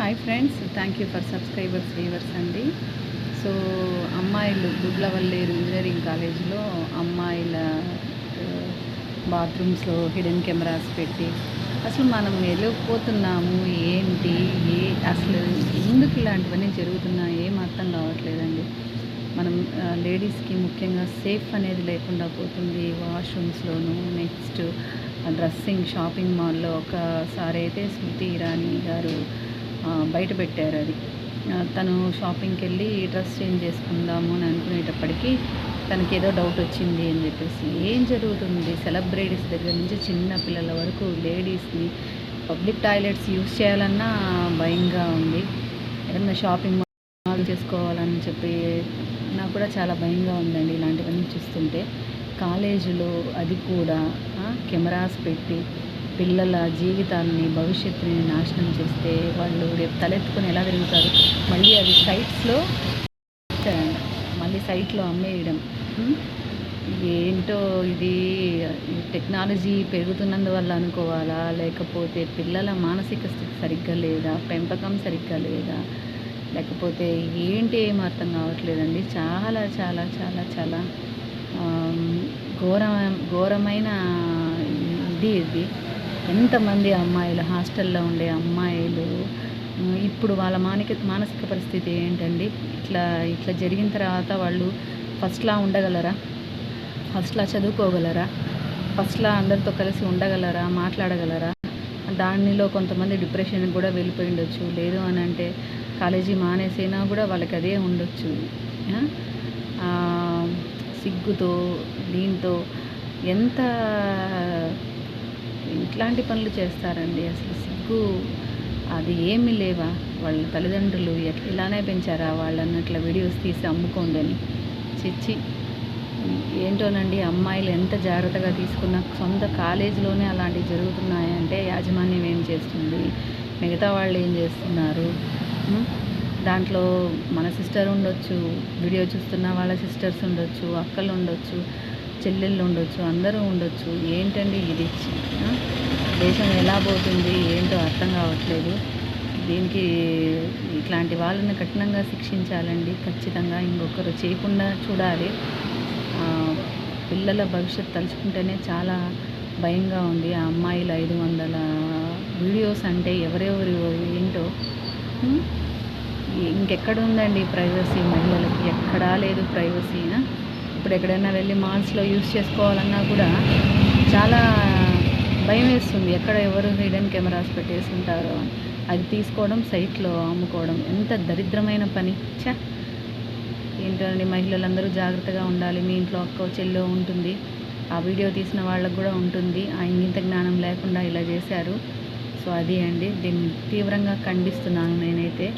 Hi friends, thank you for subscribers viewers అండి. So అమ్మాయిలు Gudlavalleru engineering కాలేజీలో అమ్మాయిల బాత్రూమ్స్లో హిడెన్ కెమెరాస్ పెట్టి అసలు మనం వెళ్ళిపోతున్నాము ఏంటి, అసలు ఎందుకు ఇలాంటివన్నీ జరుగుతున్నాయి ఏం అర్థం కావట్లేదండి. మనం లేడీస్కి ముఖ్యంగా సేఫ్ అనేది లేకుండా పోతుంది. వాష్రూమ్స్లోను, నెక్స్ట్ డ్రెస్సింగ్ షాపింగ్ మాల్లో ఒకసారి అయితే స్మృతి ఇరానీ గారు బయట పెట్టారు. అది తను షాపింగ్కి వెళ్ళి డ్రెస్ చేంజ్ చేసుకుందాము అని అనుకునేటప్పటికీ తనకి ఏదో డౌట్ వచ్చింది అని చెప్పేసి ఏం జరుగుతుంది, సెలబ్రిటీస్ దగ్గర నుంచి చిన్న పిల్లల వరకు లేడీస్ని పబ్లిక్ టాయిలెట్స్ యూజ్ చేయాలన్నా భయంగా ఉంది. ఏదన్నా షాపింగ్ మాల్ చేసుకోవాలని చెప్పి నాకు కూడా చాలా భయంగా ఉందండి ఇలాంటివన్నీ చూస్తుంటే. కాలేజీలో అది కూడా కెమెరాస్ పెట్టి పిల్లల జీవితాలని, భవిష్యత్తుని నాశనం చేస్తే వాళ్ళు రేపు తలెత్తుకొని ఎలా తిరుగుతారు. మళ్ళీ అది సైట్లో అమ్మేయడం. ఏంటో ఇది టెక్నాలజీ పెరుగుతున్నందువల్ల అనుకోవాలా, లేకపోతే పిల్లల మానసిక స్థితి సరిగ్గా లేదా, పెంపకం సరిగ్గా లేదా, లేకపోతే ఏంటి ఏం అర్థం కావట్లేదండి. చాలా చాలా చాలా చాలా ఘోరమైన ఇది. ఎంతమంది అమ్మాయిలు, హాస్టల్లో ఉండే అమ్మాయిలు ఇప్పుడు వాళ్ళ మానసిక పరిస్థితి ఏంటండి. ఇట్లా జరిగిన తర్వాత వాళ్ళు ఫస్ట్లా ఉండగలరా, ఫస్ట్లా చదువుకోగలరా, ఫస్ట్లా అందరితో కలిసి ఉండగలరా, మాట్లాడగలరా? దానిలో కొంతమంది డిప్రెషన్కి కూడా వెళ్ళిపోయి ఉండొచ్చు. లేదు అని అంటే కాలేజీ మానేసైనా కూడా వాళ్ళకి అదే ఉండొచ్చు. సిగ్గుతో దీంతో ఎంత ఇట్లాంటి పనులు చేస్తారండి. అసలు సిగ్గు అది ఏమీ లేవా? వాళ్ళ తల్లిదండ్రులు ఇలానే పెంచారా వాళ్ళని అట్లా వీడియోస్ తీసి అమ్ముకోండి? చిచ్చి, ఏంటోనండి. అమ్మాయిలు ఎంత జాగ్రత్తగా తీసుకున్న సొంత కాలేజీలోనే అలాంటివి జరుగుతున్నాయంటే యాజమాన్యం ఏం చేస్తుంది, మిగతా వాళ్ళు ఏం చేస్తున్నారు? దాంట్లో మన సిస్టర్ ఉండొచ్చు, వీడియో చూస్తున్న వాళ్ళ సిస్టర్స్ ఉండొచ్చు, అక్కలు ఉండొచ్చు, చెల్లెళ్ళు ఉండొచ్చు, అందరూ ఉండొచ్చు. ఏంటండి ఇది? దేశం ఎలా పోతుంది ఏంటో అర్థం కావట్లేదు. దీనికి ఇట్లాంటి వాళ్ళని కఠినంగా శిక్షించాలండి ఖచ్చితంగా. ఇంకొకరు చేయకుండా చూడాలి. పిల్లల భవిష్యత్తు తలుచుకుంటేనే చాలా భయంగా ఉంది. ఆ అమ్మాయిల 500 వీడియోస్ అంటే ఎవరెవరు ఏంటో. ఇంకెక్కడ ఉందండి ప్రైవసీ మహిళలకి? ఎక్కడా లేదు ప్రైవసీనా. ఇప్పుడు ఎక్కడైనా వెళ్ళి మాల్స్లో యూస్ చేసుకోవాలన్నా కూడా చాలా భయం వేస్తుంది. ఎక్కడ ఎవరు హిడెన్ కెమెరాస్ పెట్టేసి ఉంటారో అని. అది తీసుకోవడం, సైట్లో అమ్ముకోవడం ఎంత దరిద్రమైన పని. ఏంటండి, మహిళలందరూ జాగ్రత్తగా ఉండాలి. మీ ఇంట్లో అక్క చెల్లో ఉంటుంది, ఆ వీడియో తీసిన వాళ్ళకు కూడా ఉంటుంది. ఆ ఇంగిత జ్ఞానం లేకుండా ఇలా చేశారు. సో అది అండి, దీన్ని తీవ్రంగా ఖండిస్తున్నాను నేనైతే.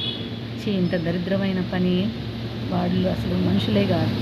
ఇంత దరిద్రమైన పని వాళ్ళు అసలు మనుషులే కాదు.